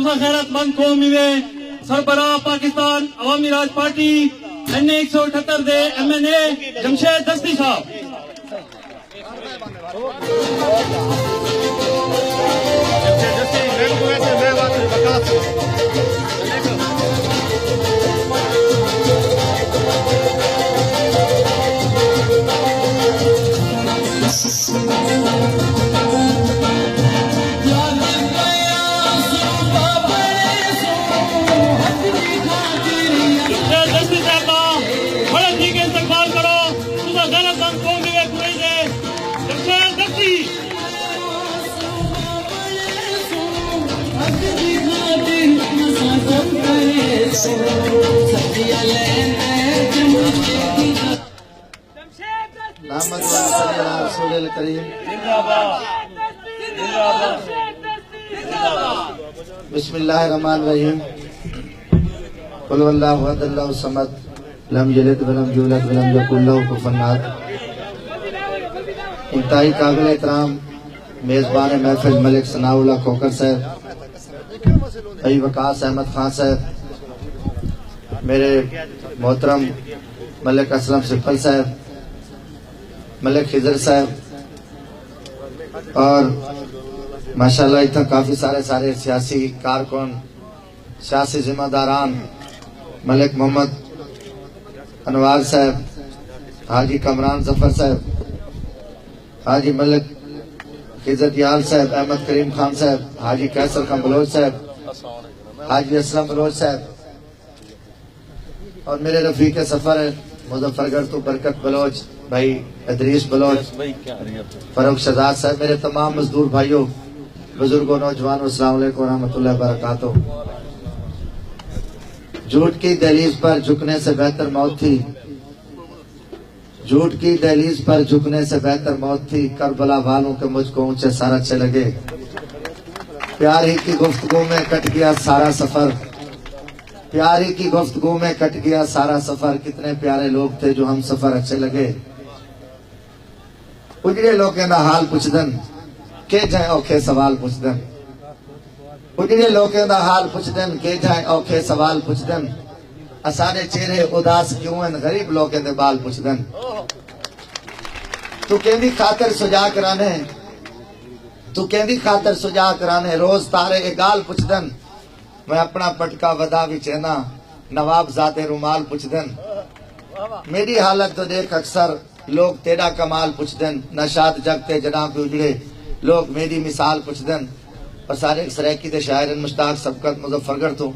دوسرا خیرت مند قومی دے سربراہ پاکستان عوامی راج پارٹی NA178 دے MNA جمشید دستی صاحب رسول الکریم بسم اللہ الرحمن الرحیم قل هو اللہ احد اللہ الصمد لم یلد ولم یولد ولم یکن لہ کفوا احد۔ انتہائی قابل احترام میزبان محفل ملک ثناء اللہ کھوکھر صاحب، بھائی وقاص احمد خان صاحب، میرے محترم ملک اسلم سپل صاحب، ملک خضر صاحب، اور ماشاءاللہ اتنا کافی سارے سیاسی کارکن، سیاسی ذمہ داران، ملک محمد انوار صاحب، حاجی کمران ظفر صاحب، حاجی ملک خضر دیال صاحب، احمد کریم خان صاحب، حاجی کیسر خان بلوچ صاحب، حاجی اسلم بلوچ صاحب، اور میرے رفیق سفر ہے مظفر گڑھ تو برکت بلوچ، بھائی ادریس بلوچ، فاروق شہزاد صاحب، میرے تمام مزدور بھائیوں، بزرگوں، نوجوانوں، السلام علیکم ورحمۃ اللہ وبرکاتہ۔ جھوٹ کی دہلیز پر جھکنے سے بہتر موت تھی، جھوٹ کی دہلیز پر جھکنے سے بہتر موت تھی، کربلا والوں کے مجھ کو اونچے سار اچھے لگے، پیار ہی کی گفتگو میں کٹ گیا سارا سفر، پیار ہی کی گفتگو میں کٹ گیا سارا سفر، کتنے پیارے لوگ تھے جو ہم سفر اچھے لگے، اجڑے لوگوں دا حال پوچھ دن کہ جائیں اوکھے سوال پوچھ دن، اجڑے لوگوں دا حال پوچھ دن کہ جائیں اوکھے سوال پوچھ دن، اسانے چہرے اداس کیوں ہیں غریب لوگوں دے بال پوچھ دن، تو کہندی خاطر سجا کرانے، تو کہندی خاطر سجا کرانے، روز تارے اگال پوچھ دن، میں اپنا پٹکا ودا بھی چہنا نواب زادے رومال پوچھ دن، میری حالت تو دیکھ اکثر لوگ تیرا کمال پوچھ دن، نشاد جگتے جناب کے اجڑے لوگ میری مثال پوچھ دن، اور سارے سریکی دے شاعر مشتاق سبقت مظفر گڑھ تو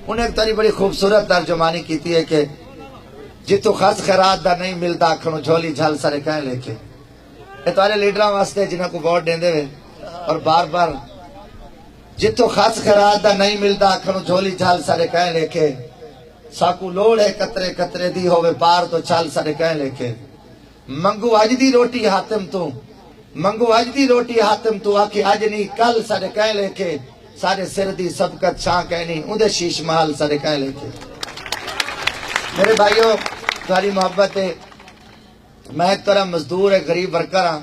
انہیں ایک تاری بڑی خوبصورت ترجمانی کیتی ہے کہ جتو خاص خیرات دا نہیں ملتا کھنو جھولی جھل سارے کہیں لے کے، یہ تارے لیڈران واسطے جنہوں کو ووٹ دیں دے ہوئے اور بار بار جتو خاص خیرات دا نہیں ملتا کھنو جھولی جھل سارے کہیں لے کے، ساکو لوڑ ہے قطرے قطرے دی ہوئے پار تو چھل سارے کہیں لے کے، منگو اج دی روٹی حاتم تو، منگو اج دی روٹی حاتم تو، آکھی اج نہیں کل سارے کہیں لے کے، سارے سر دی سبقت چھاں کہنی اندھے شیش محل سارے کہیں لے کے۔ میرے بھائیوں تمہاری محبت ہے، میں ایک طرح مزدور ہے، غریب ورکر ہاں،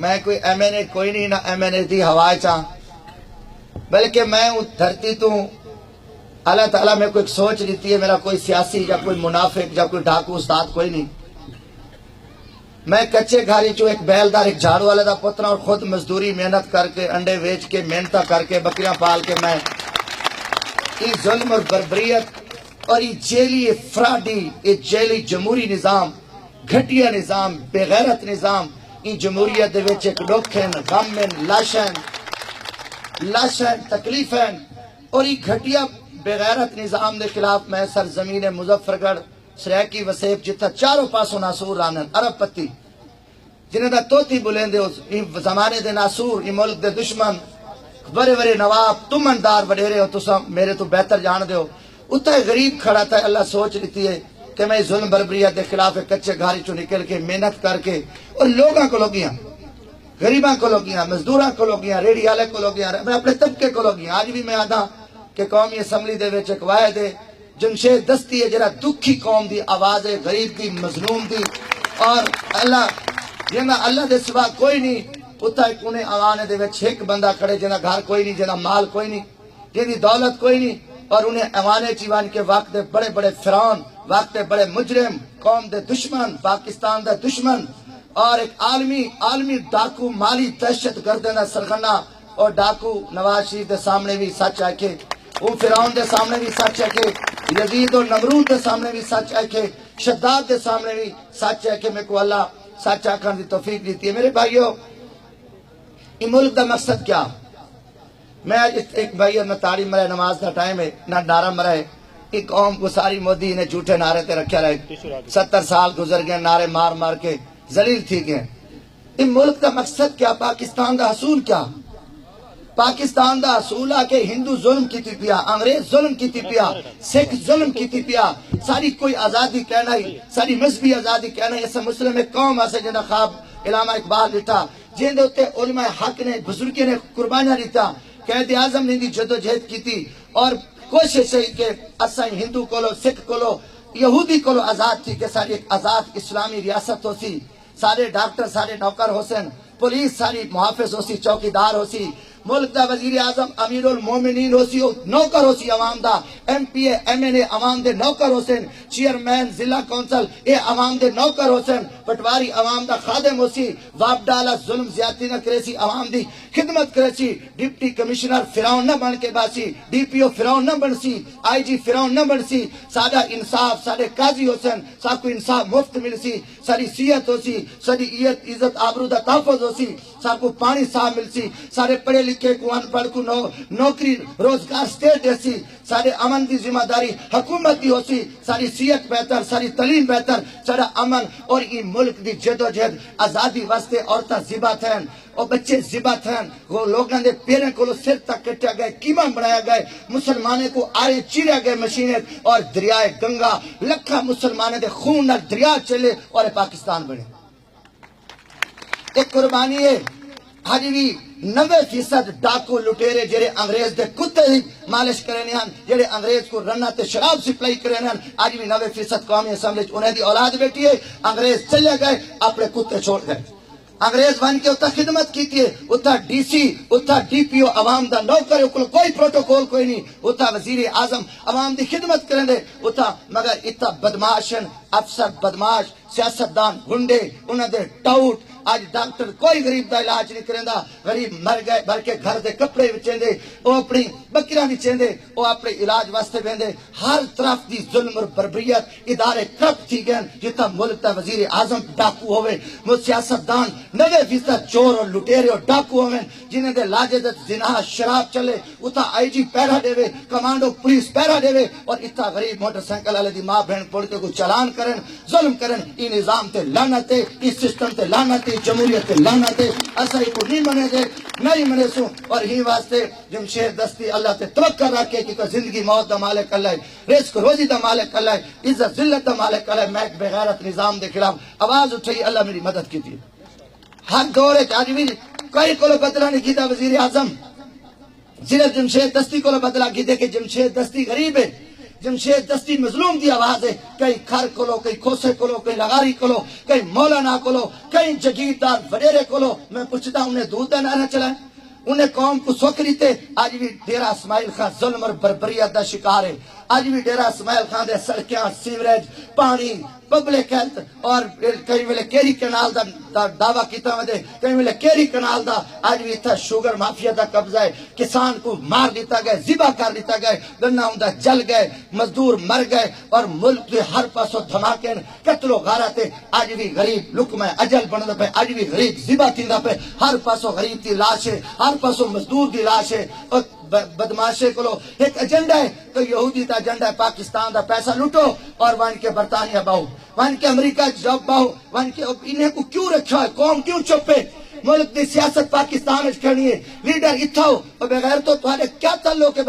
میں کوئی MNA کوئی نہیں، نہ MNA دی ہوائے چاہاں، بلکہ میں دھرتی تو ہوں، اللہ تعالیٰ میں کوئی سوچ دیتی ہے، میرا کوئی سیاسی یا کوئی منافق یا کوئی ڈھاکو استاد کوئی نہیں، میں کچے گھاری چو ایک بیلدار ایک جھاڑو والے دا پترا، اور خود مزدوری محنت کر کے انڈے ویچ کے محنتہ کر کے بکریاں پال کے میں یہ ظلم اور بربریت اور یہ جیلی افرادی، یہ جیلی جمہوری نظام، گھٹیا نظام، بے غیرت نظام، یہ جمہوریت دے وچ ایک دکھن غمن لاشن تکلیفیں، اور یہ گھٹیا بے غیرت نظام دے خلاف میں سرزمین مظفر گڑھ سریکی وسیب جتھا چاروں پاسوں ناسور رانن عرب پتی جنہیں دا توتی بلین دے اس زمانے دے ناسور، یہ ملک دے دشمن بڑے بڑے نواب تمندار وڈیرے ہو، تسا میرے تو بہتر جان دے ہو، اتنا غریب کھڑا تھا، اللہ سوچ لیتی ہے کہ میں ظلم بربریت دے خلاف کچے گھاری چو نکل کے محنت کر کے، اور لوگاں کو لوگیاں غریباں کو لوگیاں ازدوراں کو لوگیاں ریڑھی والے کو لوگیاں میں اپنے طبقے کو لوگیاں، آج بھی میں آدھا کہ قومی اسمبلی دے وچ ایک واحد ہے جمشید دستی ہے جرا دکھی قوم دی آواز ہے، غریب دی، مظلوم دی، اور اللہ دے سوا کوئی نہیں، اتھا ایک انہیں آوانے دے وچ ایک بندہ کھڑے جنہ گھر کوئی نہیں، جنہ مال کوئی نہیں، جن کی دولت کوئی نہیں اور انہیں ایوانے چیوان کے وقت بڑے بڑے فرعون وقت بڑے مجرم قوم دے دشمن پاکستان دے دشمن اور ایک عالمی ڈاکو مالی دہشت گردوں دا سرغنہ اور ڈاکو نواز شریف دے سامنے بھی سچ ہے کہ وہ فرعون دے سامنے بھی سچ ہے کہ یزید اور نمرود دے سامنے بھی سچ ہے کہ شداد دے سامنے بھی سچ ہے کہ میرے کو اللہ سچ آکھن دی توفیق دیتی ہے۔ میرے بھائیو یہ ملک دا مقصد کیا؟ میں ایک بھائیو نہ تاڑی مرے نماز دا ٹائم ہے نہ نعرہ مرے ایک قوم کو ساری مودی نے جھوٹے نعرے تے رکھا رہے 70 سال گزر گئے نعرے مار مار کے ذلیل تھی گئے۔ ان ملک کا مقصد کیا؟ پاکستان دا حصول کیا؟ پاکستان دا حصول آ کے ہندو ظلم کی پیا انگریز ظلم کی پیا سکھ ظلم کی پیا ساری کوئی آزادی کہنا ہی ساری مذہبی آزادی کہنا ہی ایسا مسلم ایک قوم آسے جنہ خواب علامہ اقبال لٹھا جن دے ہوتے علماء حق نے بزرگی نے قربانیاں لیتا قائد اعظم نے دی جد و جہد کی تھی اور کوشش ہے کہ اساں ہندو کولو سکھ کولو یہودی کولو آزاد تھی کہ ساری ایک آزاد اسلامی ریاست ہو سی سارے ڈاکٹر سارے نوکر حسین پولیس ساری محافظ ہو سی چوکیدار ہو سی ملک دا وزیر اعظم امیر المومنین ہو سی نوکر ہو سی عوام دا M P A M N A عوام دے نوکر ہو سن چیئرمین ضلع کونسل اے عوام دے نوکر ہو سن پٹواری عوام دا خادم ہو سی واب ڈالا ظلم زیادتی نہ کرے سی عوام دی خدمت کرے سی ڈپٹی کمشنر فرعون نہ بن کے باسی ڈی پی او فرعون نہ بن سی آئی جی فرعون نہ بن سی سادہ انصاف سارے قاضی ہو سن سب کو انصاف مفت مل سی ساری صحت ہو سی ساری عزت آبرو دا تحفظ ہو سی سب کو پانی صاف مل سی سارے پڑھے لکھے کو ان پڑھ کو نوکری روزگار سٹیٹ دے سی سارے امن دی ذمہ داری حکومت دی ہو سی ساری صحت بہتر ساری تعلیم بہتر سارا امن اور یہ ملک دی جد و جہد آزادی واسطے عورتاں ذبح تھین اور بچے ذبح تھین وہ لوگوں دے پیریں کو سر تک کٹیا گئے کیما بنایا گئے مسلمانے کو آرے چیریا گئے مشینیں اور دریائے گنگا لکھا مسلمانے دے خون نہ دریا چلے اور پاکستان بنے ایک قربانی ہے ہاں بھی 90% ڈاکو لٹیرے جڑے انگریز دے کتے ہی مالش کرنے ہیں جڑے انگریز کو رنا تے شراب سپلائی کرنے ہیں آج بھی 90% قومی اسمبلی انہیں دی اولاد بیٹی ہے انگریز چلے گئے اپنے کتے چھوڑ گئے انگریز بن کے اتنا خدمت کی تھی اتنا ڈی سی اتنا ڈی پی او عوام دا نوکر کوئی پروٹوکول کوئی نہیں اتنا وزیر اعظم عوام دی خدمت کریں دے اتنا مگر اتنا بدماشن افسر بدماش سیاستدان گنڈے انہوں دے ٹاؤٹ آج ڈاکٹر کوئی غریب دا علاج نہیں کریں دا غریب مر گئے بلکہ گھر دے کپڑے بچیں دے وہ اپنی بکریاں بچیں دے وہ اپنے علاج واسطے بین دے ہر طرف دی ظلم اور بربریت ادارے کرپ تھی گئے جتا ملک دا وزیر اعظم ڈاکو ہوئے سیاستدان 90% چور اور لٹیرے اور ڈاکو ہوئے جنہیں دے لاجدت زنا شراب چلے اتنا آئی جی پیرا دے وے کمانڈو پولیس پیرا دے وے اور اتنا غریب موٹر سائیکل والے دی ماں بہن پڑھ کے کو چلان کرن ظلم کرن ای نظام تے لعنت ہے ای سسٹم تے لعنت ہے جمہوریت تے لعنت ہے ایسا ہی کو نہیں منے دے نہیں منے سو اور ہی واسطے جمشید دستی اللہ تے توکل رکھے کہ زندگی موت دا مالک اللہ ہے رزق روزی دا مالک اللہ ہے عزت ذلت دا مالک اللہ ہے میں ایک بغیرت نظام دے خلاف آواز اٹھائی اللہ میری مدد کی تھی ہر دور ہے آج بھی کوئی کو بدلا نہیں کیتا وزیر اعظم صرف جمشید دستی کو بدلا کی دے کہ جمشید دستی غریب ہے جمشید دستی مظلوم دی آواز ہے کئی کھر کلو کئی کھوسے کلو کئی لغاری کلو کئی مولانا کلو کئی جگیردار وڈیرے کلو میں پوچھتا ہوں انہیں دودھ دا نعرہ چلائیں انہیں قوم کو سوکھ لیتے آج بھی ڈیرہ اسماعیل خان ظلم اور بربریت دا شکار ہے آج بھی ڈیرہ اسماعیل خان دے سڑکیاں سیوریج پانی پبلک ہیلتھ اور کئی ویلے کیری کنال دا دعویٰ کیتا ہوئے دے کئی ویلے کیری کنال دا آج بھی اتھا شوگر مافیا دا قبضہ ہے کسان کو مار دیتا گئے ذبح کر دیتا گئے گنا ہوں دا جل گئے مزدور مر گئے اور ملک دے ہر پاسوں دھماکے قتل و غارت ہے آج بھی غریب لقمہ اجل بندا پہ آج بھی غریب ذبح تیندا پہ ہر پاسوں غریب دی لاش ہے ہر پاسوں مزدور دی لاش ہے اور بدماشے کو ایک ایجنڈا ہے تو یہودی تا ایجنڈا ہے پاکستان دا پیسہ لوٹو اور وہاں کے برطانیہ باؤ وہاں کے امریکہ جاب باؤ وہاں کے انہیں کو کیوں رکھا ہے قوم کیوں چپے ملک دی سیاست پاکستان اچ کرنی ہے لیڈر اتھاؤ اور بغیر تو تمہارے کیا تعلق ہے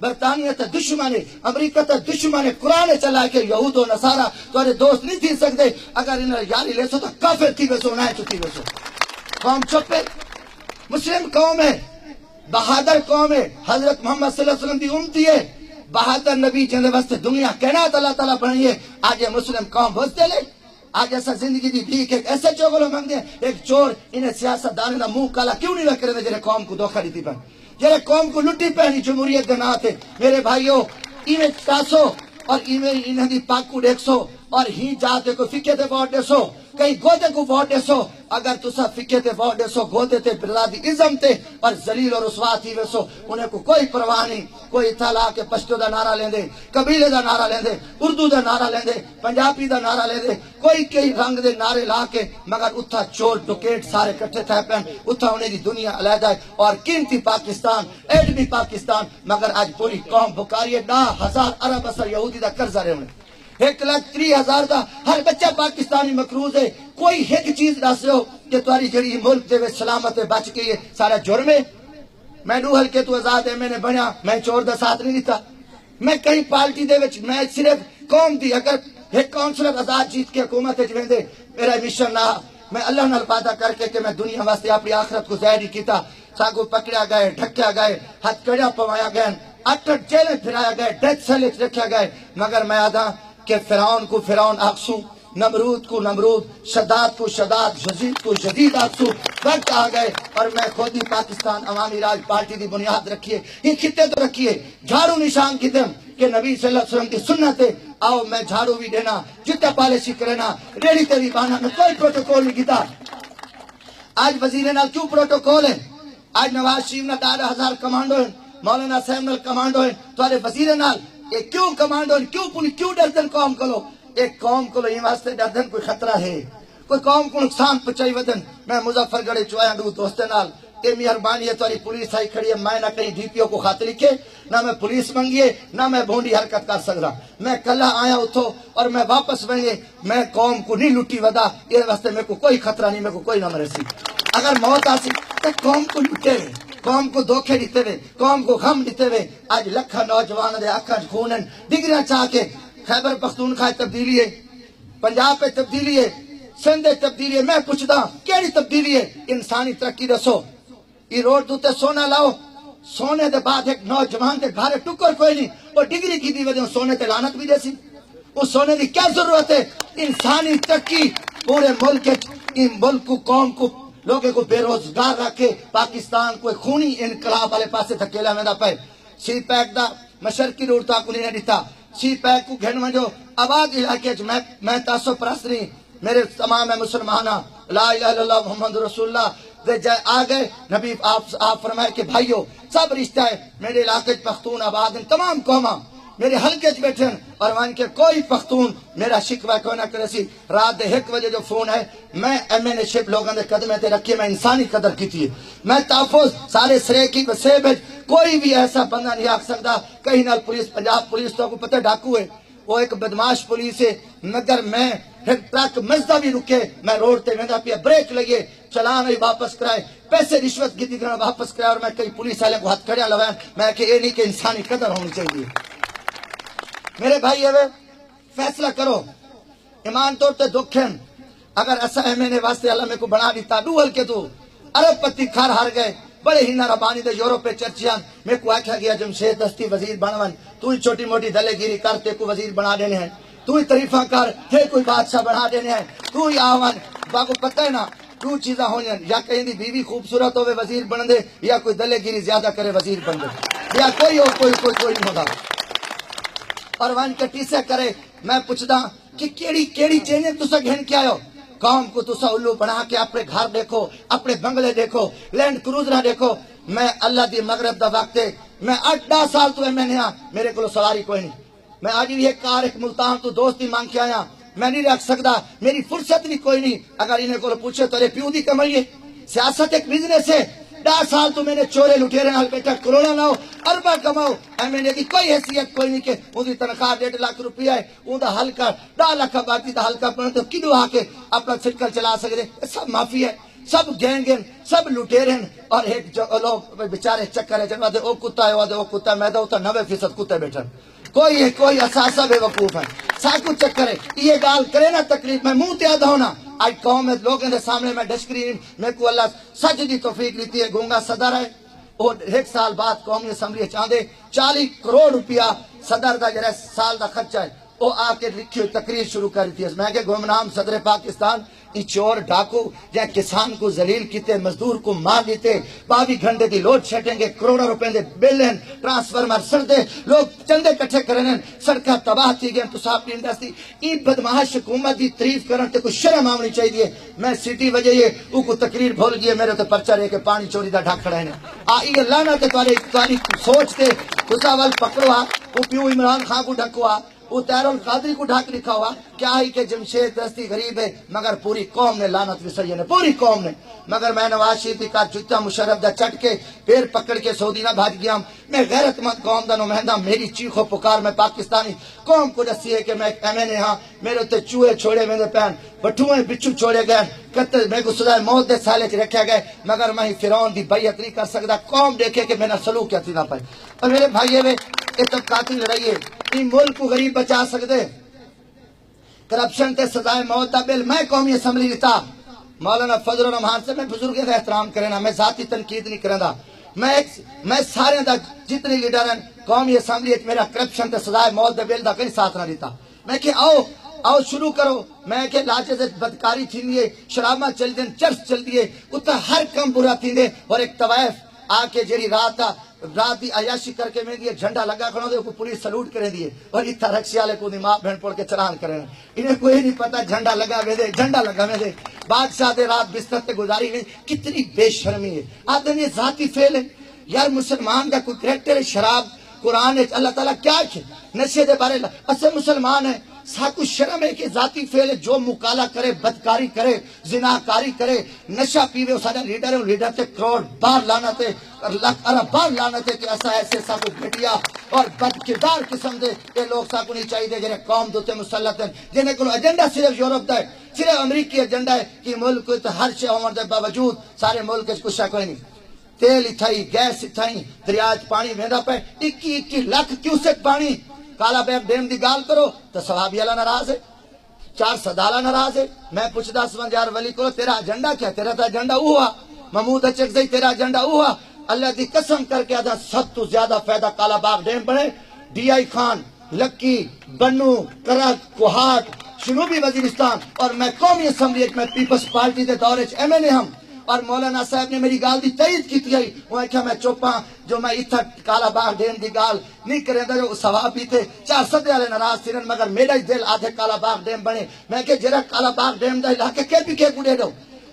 برطانیہ تا دشمن ہے امریکہ تا دشمن ہے قرآن چلا کے یہود و نصارہ تمہارے دوست نہیں تھی سکتے اگر انہیں یاری لے سو تو کافر تھی ویسو نہ چکی ویسو قوم چپے مسلم قوم ہے بہادر قوم ہے حضرت محمد صلی اللہ علیہ وسلم دی امتی ہے بہادر نبی جن واسطے دنیا کائنات اللہ تعالیٰ بنی ہے آج یہ مسلم قوم بستے لے آج ایسا زندگی دی بھیک ایک ایسے چوگلو منگ دیں ایک چور انہیں سیاست دانے دا منہ کالا کیوں نہیں کرے جنہیں قوم کو دھوکہ دیتی پہن جنہیں قوم کو لٹی پہنی جمہوریت دے ناتے میرے بھائیو ایویں تاسو اور ایویں انہیں دی پاکو ڈیک سو اور ہی جاتے کو فکے تے ووٹ دے سو کئی گودے کو ووٹ دے سو اگر تسا فکے تے ووٹ دے سو گودے تے برادی ازم تے اور ذلیل اور رسوا تھی ویسو انہیں کو کوئی پرواہ نہیں کوئی اتھالا کے پشتو دا نعرہ لیں دے قبیلے دا نعرہ لیں دے اردو دا نعرہ لیں دے پنجابی دا نعرہ لیں دے کوئی کئی رنگ دے نعرے لا کے مگر اتھا چور ڈکیٹ سارے کٹھے تھے پہن اتھا انہیں دی دنیا علیحدہ ہے اور قیمتی پاکستان ایڈمی پاکستان مگر آج پوری قوم بھکاری ہے 10,000 ارب اثر یہودی دا قرضہ رہے انہیں 1,30,000 دا ہر بچہ پاکستانی مقروض ہے کوئی ایک چیز دس ہو کہ تمہاری جڑی ملک دے سلامت بچ گئی ہے سارا جرم ہے میں نو ہلکے تو آزاد ہے میں نے بنیا میں چور دا ساتھ نہیں دیتا میں کہیں پارٹی دے وچ میں صرف قوم دی اگر ایک کونسلر آزاد جیت کے حکومت وچ ویندے میرا مشن نہ میں اللہ نال وعدہ کر کے کہ میں دنیا واسطے اپنی آخرت کو ظاہر کیتا ساگو پکڑیا گئے ڈھکیا گئے ہتھ کڑیا پوایا گئے 8 جیلیں پھرایا گئے ڈیتھ سیل وچ رکھیا گئے مگر میں آدھا کہ فرعون کو فرعون آکسوں نمرود کو نمرود شداد کو شداد یزید کو یزید آکسوں وقت آ گئے اور میں خود ہی پاکستان عوامی راج پارٹی دی بنیاد رکھیے یہ خطے تو رکھیے جھاڑو نشان کی دم کہ نبی صلی اللہ علیہ وسلم کی سنت ہے آؤ میں جھاڑو بھی دینا جتنا پالیسی کرنا ریڑی تیری بانا میں کوئی پروٹوکول نہیں کیتا آج وزیر نال کیوں پروٹوکول ہے آج نواز شریف نال 10,000 کمانڈو ہیں مولانا صاحب نال کمانڈو ہیں تمہارے وزیر نال ایک کیوں کمانڈو ہیں کیوں ڈردن قوم کلو ایک قوم کلو یہ واسطے ڈردن کوئی خطرہ ہے کوئی قوم کو نقصان پچائی ودن میں مظفر گڑھ چویا دو دوستے نال اے مہربانی ہے تاری پولیس آئی کھڑی ہے میں نہ کہیں ڈی پی او کو خاطر لکھے نہ میں پولیس منگیے نہ میں بھونڈی حرکت کر سکتا میں کلہ آیا اتھو اور میں واپس بنگے میں قوم کو نہیں لٹی ودا یہ واسطے میں کو کوئی خطرہ نہیں میں کو کوئی نہ مرسی اگر موت آسی تو قوم کو لٹے ہوئے قوم کو دھوکے دیتے ہوئے قوم کو غم دیتے ہوئے آج لکھا نوجوان دے اکھاں خونن ڈگریاں چاہ کے خیبر پختونخوا تبدیلی ہے پنجاب پہ تبدیلی ہے سندھ تبدیلی ہے میں پوچھتا کیڑی تبدیلی ہے انسانی ترقی دسو یہ روڈ دوتے سونا لاؤ سونے دے بعد ایک نوجوان دے گھارے ٹکر کوئی نہیں وہ ڈگری کی دی وجہ سونے تے لعنت بھی جیسی اس سونے دی کیا ضرورت ہے انسانی ترقی پورے ملک ان ملک کو قوم کو لوگوں کو بے روزگار رکھے پاکستان کو خونی انقلاب والے پاسے دھکیلا میں دا پائے سی پیک دا مشرقی روڈ تا کو نہیں دیتا سی پیک کو گھن جو آباد علاقے میں تاسو پرست نہیں میرے تمام مسلمانہ لا الہ الا اللہ محمد رسول اللہ دے جائے آگئے نبی آپ فرمائے کہ بھائیو سب رشتہ ہے میرے علاقے پختون آباد تمام قوماں میرے حلقے بیٹھے اور وہاں کے کوئی پختون میرا شکوہ کوئی نہ کرے سی رات دے 1 بجے جو فون ہے میں ایم شپ لوگوں نے قدمے تے رکھیے میں انسانی قدر کی تھی میں تحفظ سارے سرے کی وسیب کوئی بھی ایسا بندہ نہیں آکھ سکتا کہیں نال پولیس پنجاب پولیس تو کو پتہ ڈاکو ہے وہ ایک بدماش پولیس ہے مگر میں ایک ٹرک مزدہ بھی رکے میں روڈ تے ویندا پیا بریک لگے چلان ہی واپس کرائے پیسے رشوت کی دیگر واپس کرائے اور میں کئی پولیس والے کو ہاتھ کھڑیا لگایا میں کہ یہ نہیں کہ انسانی قدر ہونی چاہیے میرے بھائی ہے فیصلہ کرو ایمان طور تے دکھیں اگر ایسا ہے میں نے واسطے اللہ میں کو بنا دیتا ڈوہل کے تو عرب پتی کھار ہار گئے بڑے ہی نربانی دے یورپ پہ چرچیاں میں کو آکھا گیا جمشید دستی وزیر بنون تو ہی چھوٹی موٹی دلے گیری کرتے کو وزیر بنا دینے ہیں تو ہی طریفہ کر تھے کوئی بادشاہ بنا دینے ہیں تو ہی آون باقو پتہ ہے نا دو چیزاں ہو جائیں یا کہیں دی بیوی خوبصورت ہوئے وزیر بن دے یا کوئی دلے گیری زیادہ کرے وزیر بن دے یا کوئی ہو کوئی نہیں ہوتا اور وہاں کٹی سے کرے میں پوچھتا کہ کیڑی چینج تسا گھن کے آئے ہو قوم کو تسا الو بنا کے اپنے گھر دیکھو اپنے بنگلے دیکھو لینڈ کروزر دیکھو میں اللہ دی مغرب دا وقت ہے میں 8-10 سال تو میں نے میرے کو سواری کوئی نہیں میں آج بھی ایک کار ایک ملتان تو دوستی مانگ کے آیا میں نہیں رکھ سکتا میری فرصت بھی کوئی نہیں اگر انہیں کو پوچھے تو پیو دی کمائیے سیاست ایک بزنس ہے 10 سال تو میں نے چورے لٹیرے نال بیٹھا کروڑا لاؤ اربا کماؤ ایم این اے کی کوئی حیثیت کوئی نہیں کہ ان کی تنخواہ 1.5 لاکھ روپیہ ہے ان کا حلقہ 10 لاکھ باقی دا حلقہ پڑھنے تو کدو آ کے اپنا سرکل چلا سکتے سب معافی ہے سب گینگ ہیں سب لٹیرے ہیں اور ایک لوگ بیچارے چکر ہے جنواد او کتا ہے وہ کتا میں دو تا 90% کتے بیٹھے کوئی اساسہ بے وقوف ہے ساکو چکر ہے یہ گال کرے نا تکلیف میں منہ تیاد ہونا آج قوم ہے لوگوں کے سامنے میں ڈسکرین میں کو اللہ سچ دی توفیق لیتی ہے گونگا صدر ہے اور 1 سال بعد قومی اسمبلی چاندے 40 کروڑ روپیہ صدر دا جرے سال دا خرچہ ہے وہ آ کے لکھی ہوئی تقریر شروع کر دی. میں کہ گمنام صدر پاکستان ای چور ڈاکو یا کسان کو ذلیل کیتے, مزدور کو مار دیتے, 22 گھنٹے دی لوڈ شیڈنگ ہے, کروڑوں روپے دے بل ہیں, ٹرانسفارمر سڑ دے, لوگ چندے کٹھے کرنے, سڑکاں تباہ تھی گئے, تو صاحب انڈسٹری ای بدمعاش حکومت دی تعریف کرن تے کوئی شرم آونی چاہیے. میں سٹی وجہ یہ او کو تقریر بھول گئی, میرے تے پرچہ رہ کے پانی چوری دا ڈھک کھڑا ہے. ای اللہ نہ تے تاری سوچ تے تسا ول پکڑو, او پیو عمران خان کو ڈھکوا, وہ طاہر القادری کو ڈھک لکھا ہوا. کیا ہی کہ جمشید دستی غریب ہے, مگر پوری قوم نے لعنت وسیع نے, پوری قوم نے. مگر میں نواز شریف کا جتا مشرف دا چٹ کے پیر پکڑ کے سعودی نہ بھاج گیا. میں غیرت مند قوم دا نمائندہ, میری چیخ و پکار میں پاکستانی قوم کو دسی ہے کہ میں ایک MNA ہاں. میرے تے چوہے چھوڑے میں پہن, بٹھوئے بچو چھوڑے گئے, قتل میں کو سزائے موت دے سالے چ رکھے گئے, مگر میں فرعون دی بیعت نہیں کر سکتا. قوم دیکھے کہ میرا سلوک کیا تھی نہ پائے. اور میرے بھائیے میں یہ طبقاتی لڑائی ہے, ملک کو غریب بچا سکتے. کرپشن تے سزائے موت دا بل میں قومی اسمبلی دیتا. مولانا فضل الرحمان سے میں بزرگوں کا احترام کرنا, میں ذاتی تنقید نہیں کرنا. میں سارے دا جتنے لیڈر ہیں قومی اسمبلی میرا کرپشن تے سزائے موت دا بل دا کہیں ساتھ نہ دیتا. میں کہ آؤ شروع کرو. میں کہ لاجے سے بدکاری تھی دیئے, شرابہ چل دیں, چرس چل دیئے, اتنا ہر کم برا تھی دے. اور ایک طوائف آ کے جیری رات دی عیاشی کر کے میں دیئے جھنڈا لگا کھڑا دے, کو پولیس سلوٹ کرے دیئے, اور اتھا رکشی والے کو ماں بہن پڑھ کے چران کرے. انہیں کوئی نہیں پتا جھنڈا لگا میں دے, جھنڈا لگا میں دے. بادشاہ دے رات بستر تے گزاری ہوئی. کتنی بے شرمی ہے. آدم یہ ذاتی فیل ہے یار. مسلمان کا کوئی کریکٹر ہے, شراب قرآن ہے, اللہ تعالیٰ کیا ہے نشے دے بارے اسے مسلمان ہے. ساکو شرم ہے کہ ذاتی فعل ہے, جو مکالا کرے, بدکاری کرے, زناکاری کرے, نشہ پیوے, وہ سارا لیڈر ہے. لیڈر تے کروڑ بار لعنت ہے, لاکھ ارب بار لعنت ہے کہ ایسا ایسے ساکو گھٹیا اور بدکردار قسم دے یہ لوگ ساکو نہیں چاہیے دے, جنہیں قوم دوتے مسلط ہیں, جنہیں کو ایجنڈا صرف یورپ دا ہے, صرف امریکی ایجنڈا ہے کہ ملک کو ہر شے عمر دے باوجود سارے ملک کچھ کوئی نہیں. تیل اتھائی, گیس اتھائی, دریاج پانی ویندا پہ 21 لاکھ کیوسک پانی. کالا بیگ ڈیم دی گال کرو تو ثوابی اللہ ناراض ہے, 4 سدالہ ناراض ہے. میں پوچھدا سمجھار ولی کو تیرا ایجنڈا کیا؟ تیرا تو ایجنڈا ہوا محمود اچکزئی, تیرا ایجنڈا ہوا. اللہ دی قسم کر کے آدھا سب تو زیادہ فائدہ کالا باغ ڈیم بنے. DI خان, لکی, بنو, کرک, کوہاٹ, جنوبی وزیرستان. اور میں قومی اسمبلی میں پیپلز پارٹی دے دورے MNA ہم, اور مولانا صاحب نے میری گال دی تائید کی تھی. وہ کہا میں چوپاں جو میں اتھا کالا باغ ڈیم دی گال نہیں کریں دا, جو ثواب بھی تھے 4 صدے والے ناراض تھے, مگر میرا ہی دل آدھے کالا باغ ڈیم بنے. میں کہ جرا کالا باغ ڈیم دا علاقے کے گڑے دو,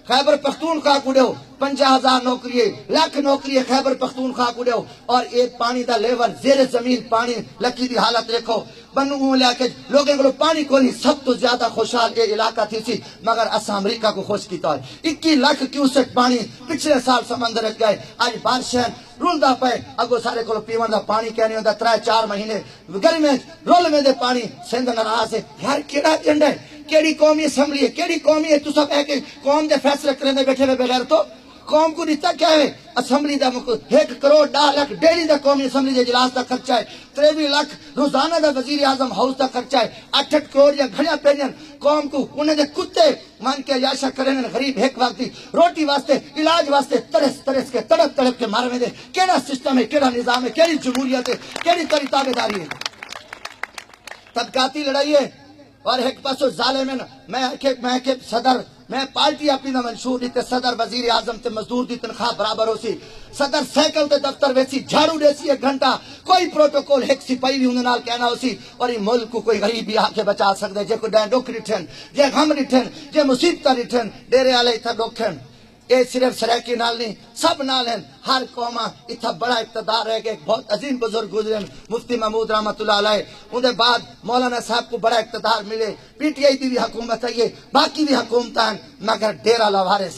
خیبر پختونخوا کو دیو 50,000 نوکری, لاکھ نوکری خیبر پختونخوا کو دیو. اور ایک پانی دا لیول زیر زمین پانی لکی دی حالت دیکھو. بنو لے کے لوگوں کو پانی کو نہیں, سب تو زیادہ خوشحال یہ علاقہ تھی سی, مگر اسا امریکہ کو خوش کیتا ہے. 21 لاکھ کیوسک پانی پچھلے سال سمندر وچ گئے. آج بارشیں رولدا پے, اگو سارے کو پیون دا پانی کہنے ہوندا 3-4 مہینے گرمی رول میں دے پانی. سندھ ناراض ہے یار, کیڑا ایجنڈا ہے, کیڑی قومی اسمبلی ہے, کیڑی قومی ہے. تو سب ہے کہ قوم دے فیصلے کرنے بیٹھے ہوئے بغیر تو قوم کو دیتا کیا ہے؟ اسمبلی دا 1 کروڑ 10 لاکھ ڈیلی دا قومی اسمبلی دے اجلاس دا خرچہ ہے. 23 لاکھ روزانہ دا وزیر اعظم ہاؤس دا خرچہ ہے. 8 کروڑ یا گھڑیاں پینین قوم کو انہیں دے کتے مان کے عیاشا کریں. غریب ایک وقت دی روٹی واسطے, علاج واسطے ترس کے تڑپ کے مارے دے. کیڑا سسٹم ہے, کیڑا نظام ہے, کیڑی جمہوریت ہے, کیڑی تری تابعداری ہے. طبقاتی لڑائی ہے. اور ایک پاسو ظالم ہے. میں کہ صدر میں پارٹی اپنی نہ منشور دیتے, صدر وزیر اعظم تے مزدور دی تنخواہ برابر ہو سی, صدر سائیکل تے دفتر ویسی جھاڑو دے سی 1 گھنٹہ, کوئی پروٹوکول ایک سپاہی بھی انہوں نال کہنا ہو سی. اور یہ ملک کو کوئی غریب بھی آ کے بچا سکتے, جے کوئی ڈوک ریٹھن, جے غم ریٹھن, جے مصیبت ریٹھن, ڈیرے والے اتھا ڈوکھن. یہ صرف سریکی نال نہیں, سب نال ہیں. ہر قوما اتھا بڑا اقتدار ہے کہ ایک بہت عظیم بزرگ گزرے مفتی محمود رحمت اللہ علیہ. ان دے بعد مولانا صاحب کو بڑا اقتدار ملے. PTI دی بھی حکومت ہے, باقی بھی حکومت ہیں, مگر ڈیرہ لاوارے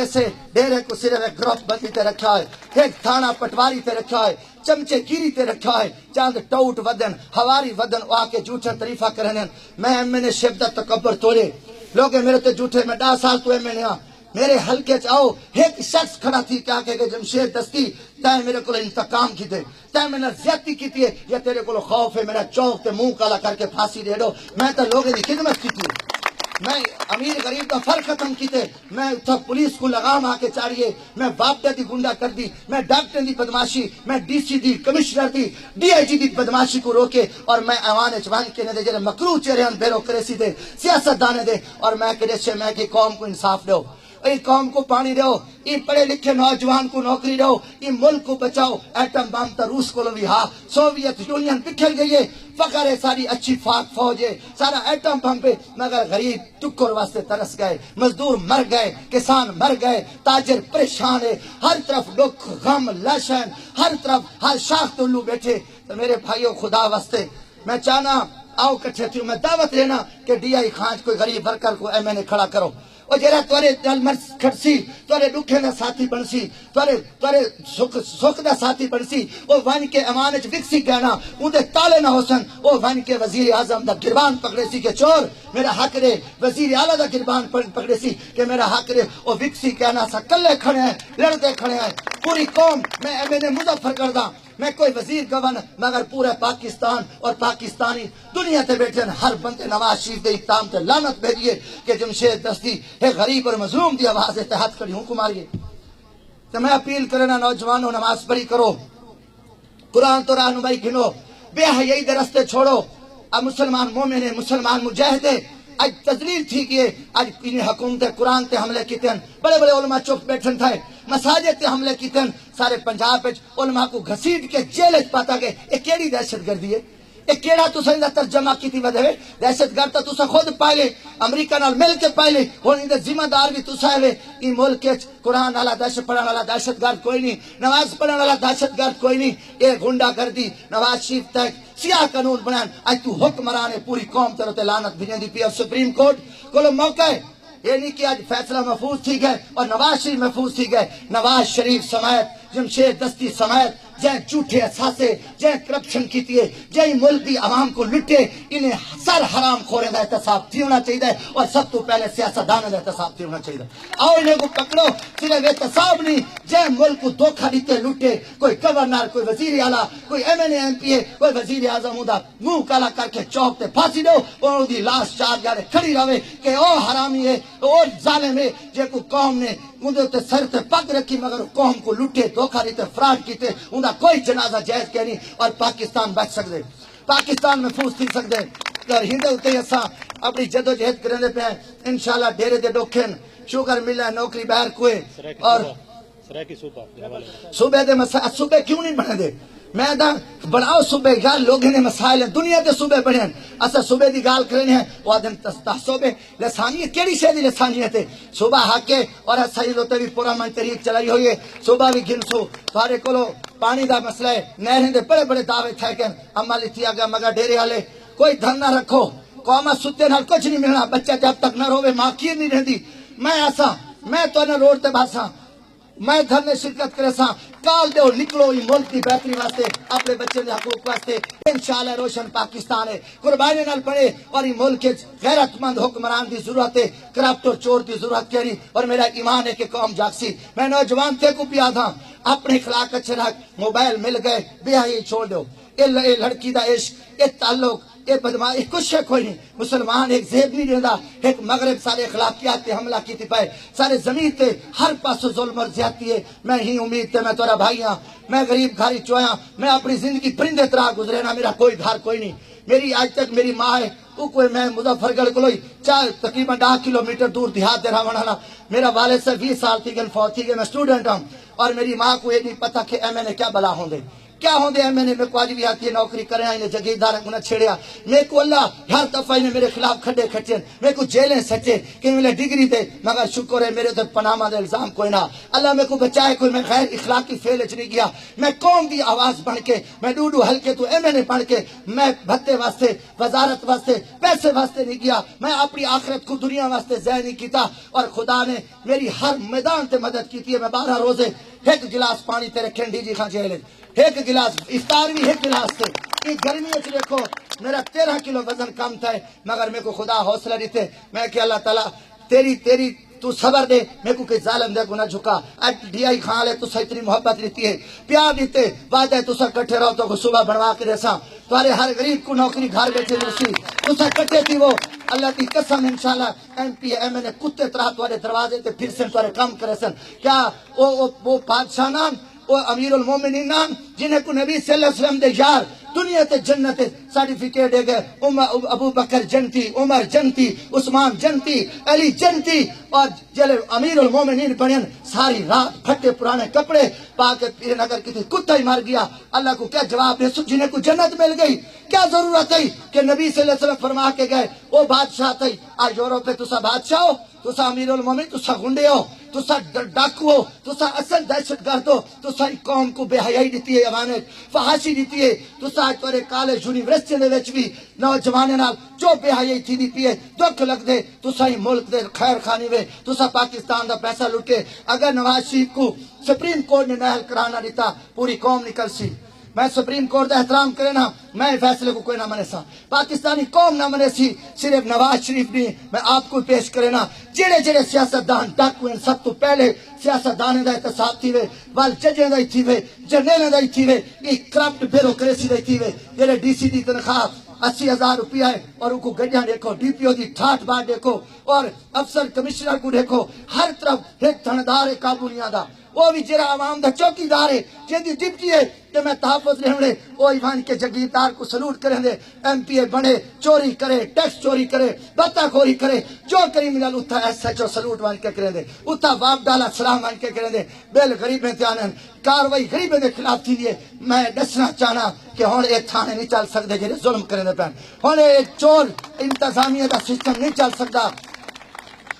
سے ڈیرے کو صرف ایک گروپ بندی تے رکھا ہے, ایک تھانہ پٹواری تے رکھا ہے, چمچے گیری تے رکھا ہے. چاند ٹوٹ ودن ہواری ودن آ کے جھوٹا طریفہ کرنے. میں MNA شیب دا تکبر توڑے لوگ میرے تے جھوٹے, میں 10 سال تو MNA ہاں. میرے حلقے چاہو ایک شخص کھڑا تھی کیا کہ جمشید دستی تائیں میرے کو انتقام کی دے, تائیں میں نے زیادتی کی تھی, یا تیرے کو خوف ہے میرا چوک تے منہ کالا کر کے پھانسی دے دو. میں تو لوگوں کی خدمت کی تھی. میں امیر غریب کا فرق ختم کیتے میں اتھا پولیس کو لگام آ کے چاڑیے میں باپ دی گنڈا کر دی میں ڈاکٹر دی بدماشی میں ڈی سی دی کمشنر دی ڈی آئی جی دی بدماشی کو روکے اور میں ایوان چوان کے نے دے جڑے مکرو چہرے ان بیوروکریسی دے سیاست دانے دے اور میں کہ سے میں کہ قوم کو انصاف دو یہ قوم کو پانی دو یہ پڑھے لکھے نوجوان کو نوکری دو یہ ملک کو بچاؤ ایٹم بم تا روس کو بھی ہاں سوویت یونین بکھر گئی ہے فقر ہے ساری اچھی فاق فوج ہے سارا ایٹم بم پہ مگر غریب ٹکر واسطے ترس گئے مزدور مر گئے کسان مر گئے تاجر پریشان ہے ہر طرف دکھ غم لاشن ہر طرف ہر شاخ تو لو بیٹھے تو میرے بھائیوں خدا واسطے میں چاہنا آؤ کٹھے تھیوں میں دعوت لینا کہ ڈی آئی خانچ کوئی غریب ورکر کو ایم این اے کھڑا کرو اور جرا توڑے دل مرس کھڑسی توڑے دکھے دا ساتھی بنسی توڑے سکھ دا ساتھی بنسی وہ وان کے امانچ وکسی کہنا اندے تالے نہ ہوسن وہ وان کے وزیر اعظم دا گربان پکڑے سی کہ چور میرا حق رے وزیر اعلیٰ دا گربان پکڑے سی کہ میرا حق رے وہ وکسی کہنا سا کلے کھڑے ہیں لڑتے کھڑے ہیں پوری قوم میں ایم این اے مظفر کردہ میں کوئی وزیر گون مگر پورا پاکستان اور پاکستانی دنیا تے بیٹھے ہر بندے نواز شریف دے اقدام تے لعنت بھیجیے کہ جمشید دستی ہے غریب اور مظلوم دی آواز اتحاد کری حکم ماریے تو میں اپیل کرنا نوجوانوں نماز پڑھی کرو قرآن تو رہنمائی گھنو بے حیائی دے رستے چھوڑو اب مسلمان مومن ہے مسلمان مجاہد ہے آج تذلیل تھی کہ آج انہیں حکومت قرآن تے حملے کیتے ہیں بڑے بڑے علماء چوک بیٹھن تھے مساجد تے حملے کیتے ہیں سارے پنجاب پہ علماء کو گھسیٹ کے جیل پاتا گئے ایک کیڑی دہشت گردی ہے ایک کیڑا تو سنجھا ترجمہ کی تھی ودھے دہشت گرد تو سا خود پائلے امریکہ نال مل کے پائلے اور اندر ذمہ دار بھی تو سائے این ملک کے قرآن والا دہشت پڑھنے والا دہشت گرد کوئی نہیں نماز پڑھنے والا دہشت گرد کوئی نہیں یہ گنڈا گردی نواز شریف تک سیاہ قانون بنائیں آج تو حکمرانے پوری قوم تیرے تے لعنت بھیجیں دی پی ایف سپریم کورٹ کو موقع ہے یہ نہیں کہ آج فیصلہ محفوظ تھی گئے اور نواز شریف محفوظ تھی گئے نواز شریف سمیت جمشید دستی سمیت جائیں جھوٹے اثاثے جائیں کرپشن کیتی ہے جائیں ملکی عوام کو لٹے انہیں سر حرام خورے دا احتساب تھی ہونا چاہیے اور سب تو پہلے سیاست دانے دا احتساب تھی ہونا چاہیے آؤ انہیں کو پکڑو صرف احتساب نہیں جائیں ملک کو دھوکہ دیتے لٹے کوئی گورنر کوئی وزیر اعلیٰ کوئی M N A M P A کوئی وزیر اعظم دا منہ کالا کر کے چوک تے پھانسی دو اور دی لاش چار جاڑے کھڑی رہے کہ او حرامی ہے او ظالم ہے جے کو قوم نے اندر تے سر تے پگ رکھی مگر قوم کو لٹے دھوکہ دیتے فراڈ کیتے اندر کوئی جنازہ جائز کہنی اور پاکستان بچ سکتے پاکستان محفوظ تھی سکتے اور ہندے ہوتے اساں اپنی جدو جہد کرنے پہ ہیں انشاءاللہ ڈیرے دے ڈوکھن شکر ملا نوکری باہر کوئے اور صوبے دے مسائل صوبے کیوں نہیں بنے دے میں دا بڑھاؤ صوبے گال لوگ نے مسائل ہیں دنیا دے صوبے بڑھے ہیں اسا صوبے دی گال کرنے ہیں وہ دن صوبے لسانیت کیڑی شے دی لسانیت ہے صوبہ حق ہے اور صحیح ہوتے بھی پورا من طریق چلائی ہوئی ہے صوبہ بھی گھنسو تھارے کولو پانی دا مسئلہ ہے نہریں دے بڑے بڑے دعوے تھے کہ اما لتیا گیا مگر ڈیرے والے کوئی دھن نہ رکھو قوما ستے نال کچھ نہیں ملنا بچہ جب تک نہ روے ماں کی نہیں رہندی میں ایسا میں تو نہ روڈ تے بھاساں میں دھرنے شرکت کرے ساں کال دے نکلو یہ ملک کی بہتری واسطے اپنے بچے دے حقوق واسطے انشاءاللہ روشن پاکستان ہے قربانی نال پڑے اور یہ ملک غیرت مند حکمران دی ضرورت ہے کرپٹ اور چور دی ضرورت کری اور میرا ایمان ہے کہ قوم جاگسی میں نوجوان تے کو پیا تھا اپنے اخلاق اچھے رکھ موبائل مل گئے بے حیائی چھوڑ دو یہ لڑکی دا عشق یہ تعلق یہ بدماش کچھ ہے کوئی نہیں مسلمان ایک زیب نہیں رہندا ایک مغرب سارے اخلاقیات تے حملہ کیتی پائے سارے زمین تے ہر پاس ظلم اور زیادتی ہے میں ہی امید تے میں تورا بھائی ہاں میں غریب گھاری چویا میں اپنی زندگی پرندے طرح گزرے نا میرا کوئی گھر کوئی نہیں میری آج تک میری ماں ہے وہ کوئی میں مظفر گڑھ کو لوئی چاہ تقریباً 10 کلومیٹر دور دیہات دے رہا ونانا میرا والد سے 20 سال تھی گن فوت تھی گئے میں اسٹوڈنٹ ہوں اور میری ماں کو یہ نہیں پتا کہ ایم این اے کیا بلا ہوں دے کیا ہوں دے میں نے میں کو آج بھی آتی ہے نوکری کرے انہیں جگیدار انہیں چھیڑیا میں کو اللہ ہر دفعہ انہیں میرے خلاف کھڑے کھٹے میں کو جیلیں سچے کہ ملے ڈگری دے مگر شکر ہے میرے ادھر پناما دے الزام کوئی نہ اللہ میں کو بچائے کوئی میں غیر اخلاقی فیل اچ نہیں گیا میں قوم دی آواز بن کے میں ڈوڈو ہلکے تو ایم این اے پڑھ کے میں بھتے واسطے وزارت واسطے پیسے واسطے نہیں گیا میں اپنی آخرت کو دنیا واسطے ضائع نہیں کیتا اور خدا نے میری ہر میدان تے مدد کی ہے میں 12 روزے ایک گلاس پانی تے رکھیں ڈی جی خان جیلے ایک گلاس افطار بھی ایک گلاس تھے یہ گرمی اچھ دیکھو میرا 13 کلو وزن کم تھا مگر میرے کو خدا حوصلہ دیتے میں کہ اللہ تعالیٰ تیری تو صبر دے میں کو کہ ظالم دے گناہ جھکا اج ڈی آئی خان لے تو سا اتنی محبت لیتی ہے پیار دیتے وعدہ ہے تو سا کٹھے رہو تو صبح بڑھوا کے رساں تمہارے ہر غریب کو نوکری گھر بیٹھے رسی تو سا کٹھے تھی وہ اللہ کی قسم انشاءاللہ ایم پی ایم این اے کتے طرح تھوڑے دروازے تے پھر سن تھوڑے کام کرے سن کیا وہ بادشاہ نام وہ امیر المومنین نام جنہیں کو نبی صلی اللہ علیہ وسلم دے یار دنیا تے جنت سرٹیفکیٹ دے گئے ابو بکر جنتی عمر جنتی عثمان جنتی علی جنتی اور جلے امیر المومنین بنین ساری رات پھٹے پرانے کپڑے پا کے پھر اگر کسی کتا ہی مر گیا اللہ کو کیا جواب دے جنہیں کو جنت مل گئی کیا ضرورت ہے کہ نبی صلی اللہ علیہ وسلم فرما کے گئے وہ بادشاہ تھے آج یورپ پہ تسا بادشاہ ہو تسا امیر المومنین تسا گنڈے ہو تسا ڈاکو ہو تسا اصل دہشت گرد ہو تسا قوم کو بے حیائی دیتی ہے امانت فحاشی دیتی ہے تسا تورے کالج یونیورسٹی دے وچ بھی نوجواناں نال جو بے حیائی تھی دی پی ہے دکھ لگ دے تسا ہی ملک دے خیر خانی وے تسا پاکستان دا پیسہ لٹے اگر نواز شریف کو سپریم کورٹ نے نااہل قرار نہ دیتا پوری قوم نکل سی میں سپریم کورٹ دا احترام کرے نا میں فیصلے کو کوئی نہ منے سا پاکستانی قوم نہ منے سی صرف نواز شریف نہیں میں آپ کو پیش کرے نا جڑے سیاستدان ڈاکو ہیں سب تو پہلے سیاستدان دا احتساب تھی وے وال ججیں دا تھی وے جنرل دا تھی وے یہ کرپٹ بیوروکریسی دا تھی وے جڑے ڈی سی دی تنخواہ 80,000 روپیہ ہے اور ان کو گڈیاں دیکھو ڈی پی او دی ٹھاٹ بات دیکھو اور افسر کمشنر کو دیکھو ہر طرف ایک تھندار ہے کابولیاں دا وہ بھی جرا عوام دا چوکی دار ہے جیدی ڈپٹی ہے کہ میں تحفظ رہنے وہ ایوان کے جگیردار کو سلوٹ کریں دے ایم پی اے بنے چوری کرے ٹیکس چوری کرے بطہ خوری کرے جو کریمنل اتھا ایس ایچ او سلوٹ وان کے کریں دے اتھا باپ ڈالا سلام وان کے کریں دے بیل غریب میں تیانن کاروائی غریب میں خلاف تھی دیئے میں دسنا چاہنا کہ ہونے ایک تھانے نہیں چل سکتے جنہیں ظلم کریں دے پہن ہونے ایک چور انتظامیہ دا سسٹم نہیں چل سکتا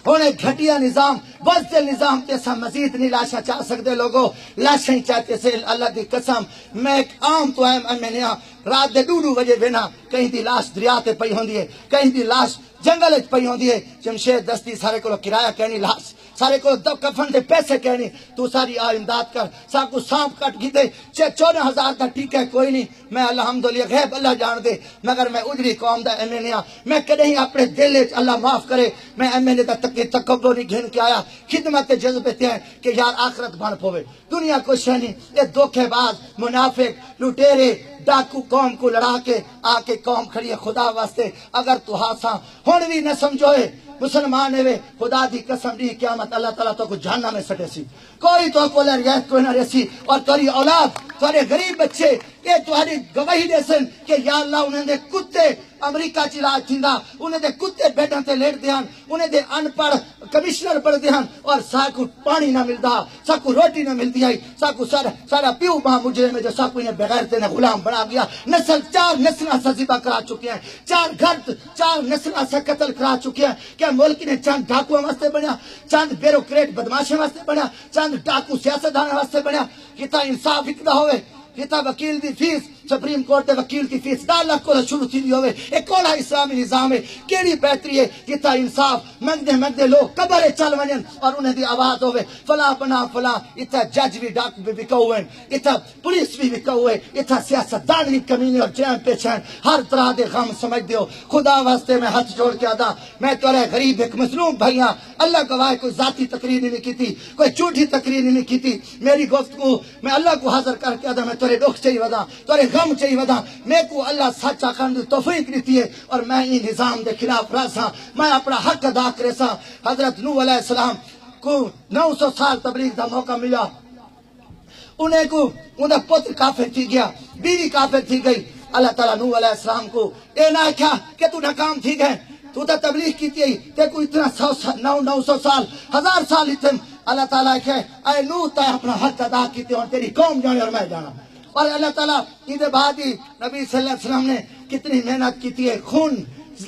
ہونے گھٹیا نظام بزدل نظام تیسا مزید نہیں لاشا چاہ سکتے لوگوں لاشا ہی چاہتے سے اللہ دی قسم میں ایک عام تو میں نے رات دے 2 بجے بنا کہیں دی لاش دریا تے پئی ہوندی ہے کہیں دی لاش جنگل وچ پئی ہوندی ہے جمشید دستی سارے کو کرایہ کہنی لاش سارے کو دب کفن دے پیسے کہنی تو ساری امداد کر سب کو سانپ کٹ گی دے 14,000 کا ٹھیک ہے کوئی نہیں میں الحمدللہ غیب اللہ جان دے مگر میں اجری قوم دا ایم این اے میں کدیں اپنے دل وچ اللہ معاف کرے میں ایم این اے دا تکبر نہیں گھن کے آیا خدمت جذبے تے ہیں کہ یار آخرت بن پوے دنیا کو شے نہیں یہ دھوکے باز منافق لٹیرے ڈاکو قوم کو لڑا کے آ کے قوم کھڑی ہے خدا واسطے اگر تو ہاساں ہن بھی نہ سمجھوئے مسلمان ہے خدا دی قسم دی قیامت اللہ تعالیٰ تو کو جہنم میں سٹے سی کوئی تو کو رعایت کوئی نہ رسی اور تیری اولاد تیرے غریب بچے یہ تہاڈی گواہی دے سن کہ یا اللہ انہیں دے کتے امریکہ چ راج تھیندا انہیں دے کتے بیڈاں تے لیٹ دیاں انہیں دے ان پڑھ کمشنر بن دیاں اور ساکو پانی نہ ملدا ساکو روٹی نہ ملتی ہے ساکو سارا پیو ماں مجرم میں جو ساکو انہیں بغیر تے نے غلام بنا گیا نسل 4 نسلاں سے ذبح کرا چکے ہیں 4 گھر 4 نسلاں سے قتل کرا چکے ہیں کہ ملک نے چند ڈاکو واسطے بنیا چند بیوروکریٹ بدماشوں واسطے بنیا چند ڈاکو سیاستدان واسطے بنیا کتا انصاف وکدا ہوئے کتا وکیل دی فیس سپریم کورٹ دے وکیل کی فیس 10 لاکھ کو شروع تھی دی ہوئے ایک کوڑا اسلامی نظام ہے کیڑی بہتری ہے کتا انصاف منگدے لوگ قبرے چل ونن اور انہیں دی آواز ہوئے فلاں بنا فلاں اتھا جج بھی ڈاک بھی وکوئن اتھا پولیس بھی وکوئے اتھا سیاستدان بھی کمینے اور جیم پیچھن ہر طرح دے غم سمجھ دیو خدا واسطے میں ہاتھ جوڑ کے ادا میں تورے غریب ایک مظلوم بھائیاں اللہ گواہ کوئی ذاتی تقریر نہیں کی تھی کوئی جھوٹی تقریر نہیں کی تھی میری گفتگو میں اللہ کو حاضر کر کے ادا میں تورے دکھ چاہیے ودا تورے غم چاہیے ودا میں کو اللہ سچا کرنے توفیق دیتی ہے اور میں یہ نظام دے خلاف راساں میں اپنا حق ادا کرے سا حضرت نوح علیہ السلام کو 900 سال تبلیغ دا موقع ملا انہیں کو انہیں پتر کافر تھی گیا بیوی کافر تھی گئی اللہ تعالیٰ نوح علیہ السلام کو اے نہ کیا کہ تو ناکام تھی گئے تو تا تبلیغ کی تھی تے کو اتنا 900 سال 1000 سال اتن اللہ تعالیٰ کہ اے نوح تے اپنا حق ادا کی تھی اور تیری قوم جانے اور میں جانا اور اللہ تعالیٰ یہ بعد ہی نبی صلی اللہ علیہ وسلم نے کتنی محنت کی تھی خون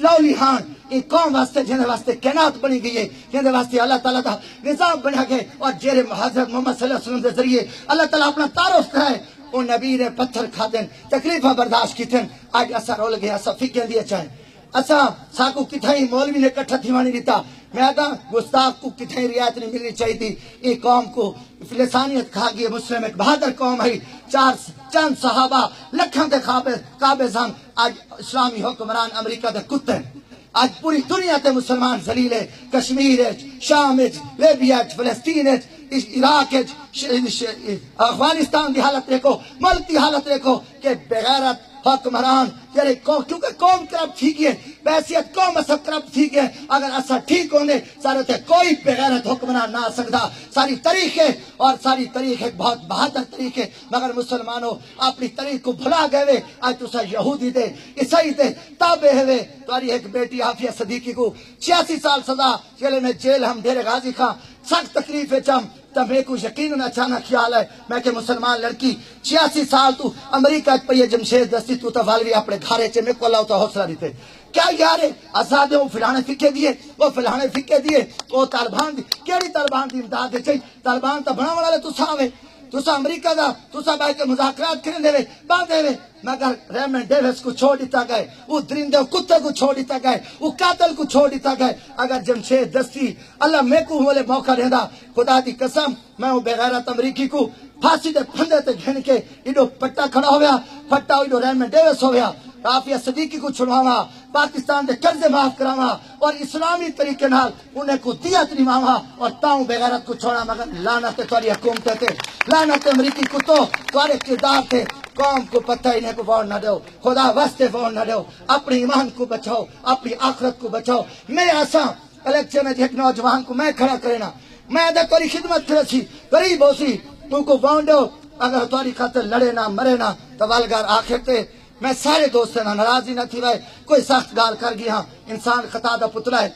لولیہان یہ قوم واسطے جنہیں واسطے کائنات بنی گئی ہے جنہیں واسطے اللہ تعالیٰ دا نظام بنا گئے اور جیرے حضرت محمد صلی اللہ علیہ وسلم دے ذریعے اللہ تعالیٰ اپنا تعارف کرائے وہ نبی نے پتھر کھاتن تکلیفہ برداشت کی تھن آج ایسا رول گیا ایسا فکر دیا چاہیں ایسا ساکو کتھائی مولوی نے کٹھا تھیوانی دیتا میں آگا گستاخ کو کتھائی رعایت نہیں ملنی چاہیے تھی یہ قوم کو فلسانیت کھا گئی مسلم ایک بہادر قوم ہے چند صحابہ لکھاں دے قابضان آج اسلامی حکمران امریکہ دے کتے آج پوری دنیا تے مسلمان ذلیل ہے کشمیر ہے شام ہے لیبیا ہے فلسطین ہے عراق ہے افغانستان دی حالت دیکھو ملک دی حالت دیکھو کہ بغیرت حکمران یعنی کیونکہ قوم کرب تھی گئی ہے بحثیت قوم اسا کرپٹ تھی گئے اگر اسا ٹھیک ہونے سارے تے کوئی بغیرت حکمران نہ سکتا ساری تاریخ ہے اور ساری تاریخ ایک بہت بہادر تاریخ ہے مگر مسلمانوں اپنی تاریخ کو بھلا گئے آج تسا یہودی دے عیسائی دے تابع ہوئے تمہاری ایک بیٹی عافیہ صدیقی کو 86 سال سزا چلے میں جیل ہم ڈیرے غازی خان سخت تکلیف ہے چم تب میرے کو یقیناً اچانک خیال ہے میں کہ مسلمان لڑکی 86 سال تو امریکہ پہ جمشید دستی تو والوی اپنے گھارے چے میں کو اللہ تا حوصلہ دیتے کیا یار آزاد وہ فلانے فکے دیے وہ فلانے فکے دیے وہ طالبان دی کیڑی طالبان دی امداد دے چاہیے طالبان تا بنا والے تو ساوے تسا امریکہ دا تسا بائی کے مذاکرات کرنے دے باندھے وے مگر ریمنڈ ڈیوس کو چھوڑ دیتا گئے وہ درندے کتے کو چھوڑ دیتا گئے وہ قاتل کو چھوڑ دیتا گئے اگر جمشید دستی اللہ میں کو مولے موقع دیندا خدا دی قسم میں وہ بغیرت امریکی کو پھانسی دے پھندے تے گھن کے ایڈو پٹا کھڑا ہویا پٹا ایڈو ریمنڈ ڈیوس ہویا عافیہ صدیقی کو چھڑواوا پاکستان دے قرضے معاف کراوا اور اسلامی طریقے نال انہیں کو دیت نماوا اور تاؤں بغیرت کو چھوڑا مگر لعنت تاری حکومت تے لعنت امریکی کتو تارے کردار تے قوم کو پتہ انہیں کو ووٹ نہ دو خدا واسطے ووٹ نہ دو اپنے ایمان کو بچاؤ اپنی آخرت کو بچاؤ میں آساں الیکشن ہے ایک نوجوان کو میں کھڑا کرنا میں ادھر تاری خدمت کرے سی غریب ہو سی تو کو ووٹ دو اگر تاری خاطر لڑے نہ مرے نہ تو والگار آخر تے میں سارے دوستوں نہ ناراضی نہ تھی وائے کوئی سخت گال کر گیا انسان خطا دا پتلا ہے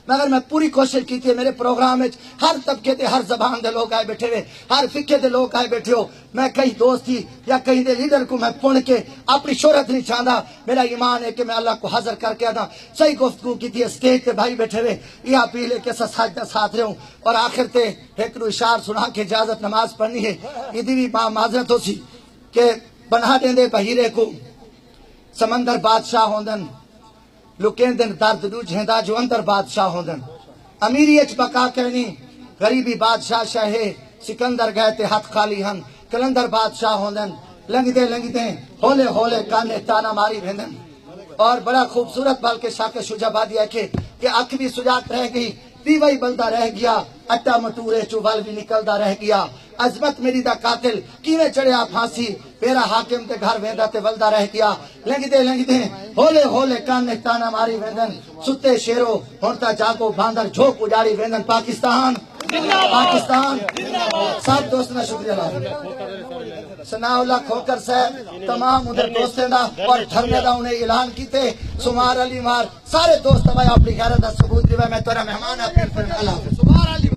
مگر میں پوری کوشش کی تھی میرے پروگرام میں ہر طبقے دے ہر زبان دے لوگ آئے بیٹھے ہوئے ہر فقے دے لوگ آئے بیٹھے ہو میں کئی دوست تھی یا کہیں دے لیڈر کو میں پڑھ کے اپنی شہرت نہیں چاہتا میرا ایمان ہے کہ میں اللہ کو حاضر کر کے آتا صحیح گفتگو کی تھی اسٹیج تے بھائی بیٹھے ہوئے یہ اپیل ہے کہ سجدہ ساتھ رہے ہوں اور آخر تے ایک رو اشار سنا کے اجازت نماز پڑھنی ہے یہ بھی معذرت ہو سی کہ بنا دیں دے بہیرے کو سمندر بادشاہ ہوندن لکین دن درد دو جہندا جو اندر بادشاہ ہوندن امیری اچ بقا کہنی غریبی بادشاہ شاہے سکندر گئے تے ہاتھ خالی ہن کلندر بادشاہ ہوندن لنگ دے ہولے ہولے کانے تانا ماری بھیندن اور بڑا خوبصورت بلکہ شاک شجا بادی ہے کہ آنکھ بھی سجات رہ گئی دیوائی بلدہ رہ گیا اٹا مٹورے چوبال بھی نکلدا رہ گیا عظمت میری دا قاتل کیویں چڑھیا پھانسی میرا حاکم تے گھر ویندا تے ولدا رہ گیا لنگ دے ہولے ہولے کانے تانا ماری ویندن ستے شیرو ہونتا جاگو باندر جھوک اجاڑی ویندن پاکستان پاکستان سب دوستنا شکریہ اللہ ثناء اللہ کھوکر صاحب تمام ادھر دوستیں دا اور دھرنے دا انہیں اعلان کیتے سمار علی مار سارے دوست اپنی غیرت دا ثبوت دیوے میں تورا مہمان اپنی اللہ سمار علی